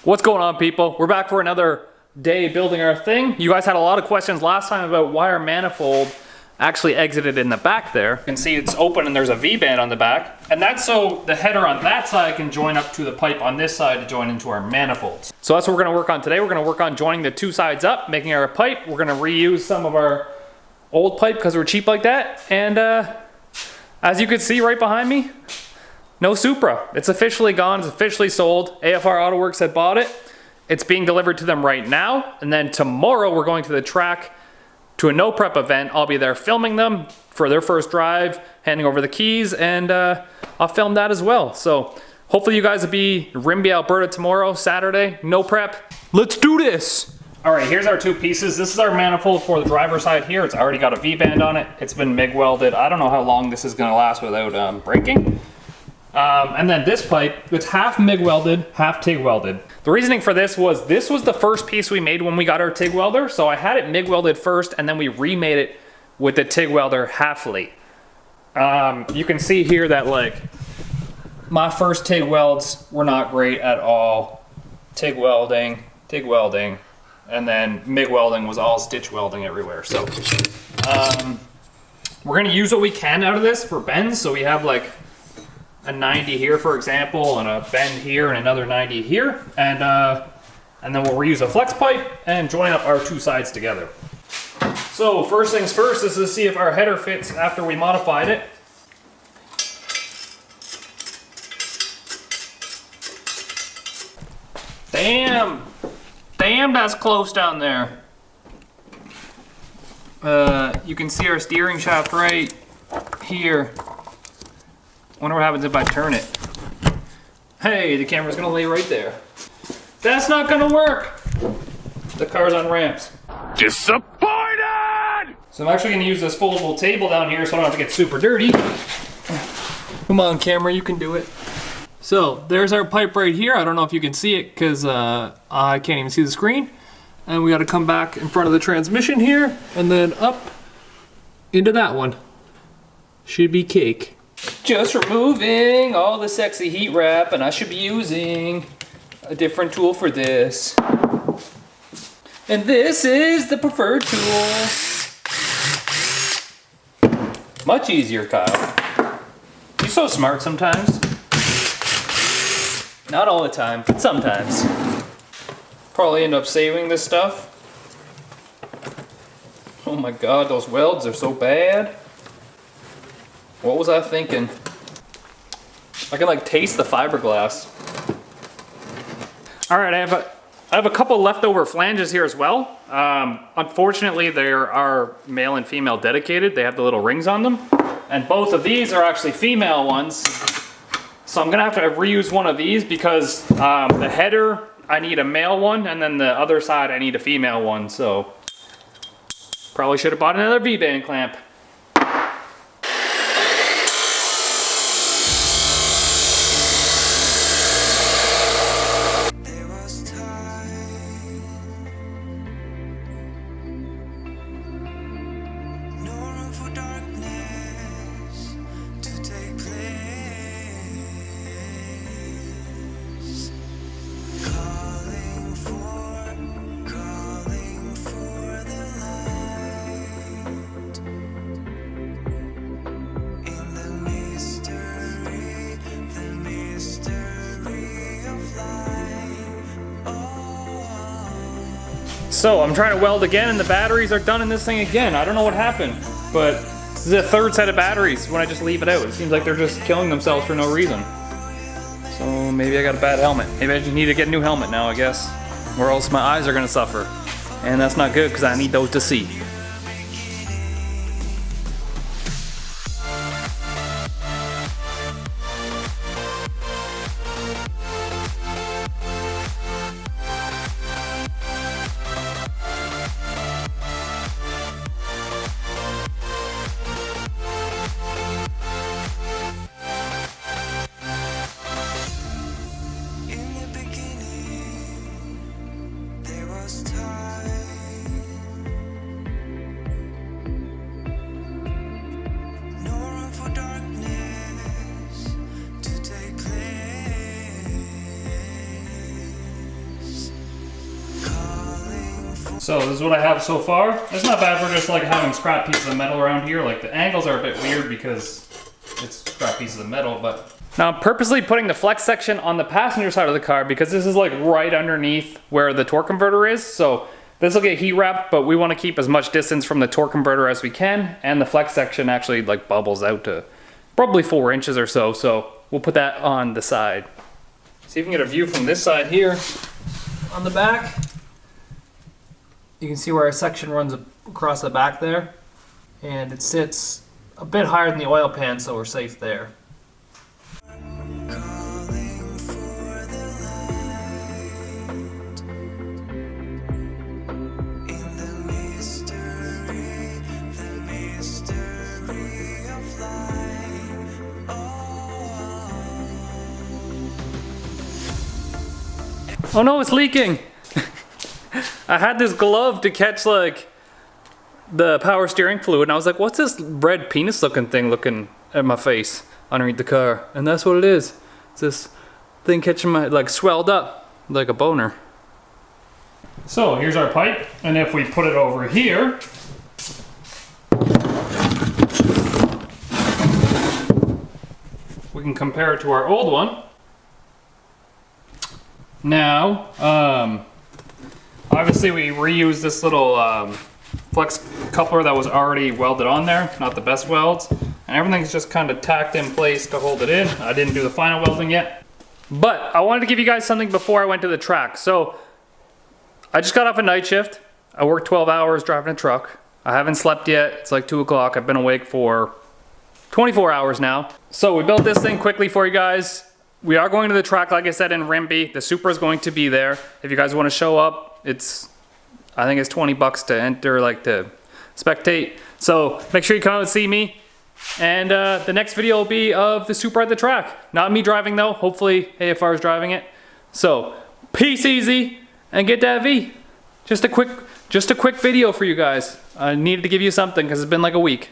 What's going on, people? We're back for another day building our thing. You guys had a lot of questions last time about why our manifold actually exited in the back there. You can see it's open and there's a V-band on the back. And that's so the header on that side can join up to the pipe on this side to join into our manifolds. So that's what we're gonna work on today. We're gonna work on joining the two sides up, making our pipe. We're gonna reuse some of our old pipe because we're cheap like that. And as you can see right behind me, no Supra. It's officially gone, it's officially sold. AFR AutoWorks had bought it. It's being delivered to them right now. And then tomorrow we're going to the track to a no prep event. I'll be there filming them for their first drive, handing over the keys, and I'll film that as well. So hopefully you guys will be in Rimbey, Alberta tomorrow, Saturday, no prep. Let's do this. All right, here's our two pieces. This is our manifold for the driver's side here. It's already got a V-band on it. It's been MIG welded. I don't know how long this is gonna last without breaking. And then this pipe, it's half MIG welded, half TIG welded. The reasoning for this was the first piece we made when we got our TIG welder. So I had it MIG welded first and then we remade it with the TIG welder halfly. You can see here that like my first TIG welds were not great at all. TIG welding, and then MIG welding was all stitch welding everywhere. So we're gonna use what we can out of this for bends. So we have like a 90 here, for example, and a bend here and another 90 here. And then we'll reuse a flex pipe and join up our two sides together. So first things first is to see if our header fits after we modified it. Damn, that's close down there. You can see our steering shaft right here. Wonder what happens if I turn it. Hey, the camera's gonna lay right there. That's not gonna work. The car's on ramps. Disappointed! So I'm actually gonna use this foldable table down here so I don't have to get super dirty. Come on, camera, you can do it. So there's our pipe right here. I don't know if you can see it because I can't even see the screen. And we gotta come back in front of the transmission here and then up into that one. Should be cake. Just removing all the sexy heat wrap, and I should be using a different tool for this. And this is the preferred tool. Much easier, Kyle. You're so smart sometimes. Not all the time, but sometimes. Probably end up saving this stuff. Oh my god, those welds are so bad. What was I thinking? I can like taste the fiberglass. All right, I have a couple leftover flanges here as well. Unfortunately, there are male and female dedicated. They have the little rings on them. And both of these are actually female ones. So I'm gonna have to reuse one of these because the header, I need a male one, and then the other side, I need a female one. So probably should have bought another V-band clamp. So I'm trying to weld again and the batteries are done in this thing again. I don't know what happened, but this is a third set of batteries when I just leave it out. It seems like they're just killing themselves for no reason. So maybe I got a bad helmet. Maybe I just need to get a new helmet now, I guess. Or else my eyes are gonna suffer. And that's not good because I need those to see. So this is what I have so far. It's not bad for just like having scrap pieces of metal around here. Like the angles are a bit weird because it's scrap pieces of metal, but. Now I'm purposely putting the flex section on the passenger side of the car because this is like right underneath where the torque converter is. So this will get heat wrapped, but we want to keep as much distance from the torque converter as we can. And the flex section actually like bubbles out to probably 4 inches or so. So we'll put that on the side. See if we can get a view from this side here. On the back, you can see where our section runs across the back there. And it sits a bit higher than the oil pan, so we're safe there. Oh no, it's leaking! I had this glove to catch like the power steering fluid and I was like, what's this red penis looking thing looking at my face underneath the car? And that's what it is. It's this thing catching my, like swelled up like a boner. So here's our pipe, and if we put it over here, we can compare it to our old one. Now, obviously we reused this little flex coupler that was already welded on there, not the best welds, and everything's just kind of tacked in place to hold it in. I didn't do the final welding yet, but I wanted to give you guys something before I went to the track. So I just got off a night shift. I worked 12 hours driving a truck. I haven't slept yet. It's like 2 o'clock. I've been awake for 24 hours now. So we built this thing quickly for you guys. We are going to the track, like I said, in Rimby. The Supra is going to be there. If you guys want to show up, I think it's 20 bucks to enter, like to spectate. So make sure you come out and see me. And the next video will be of the Supra at the track. Not me driving though. Hopefully AFR is driving it. So peace easy and get that V. Just a quick video for you guys. I needed to give you something because it's been like a week.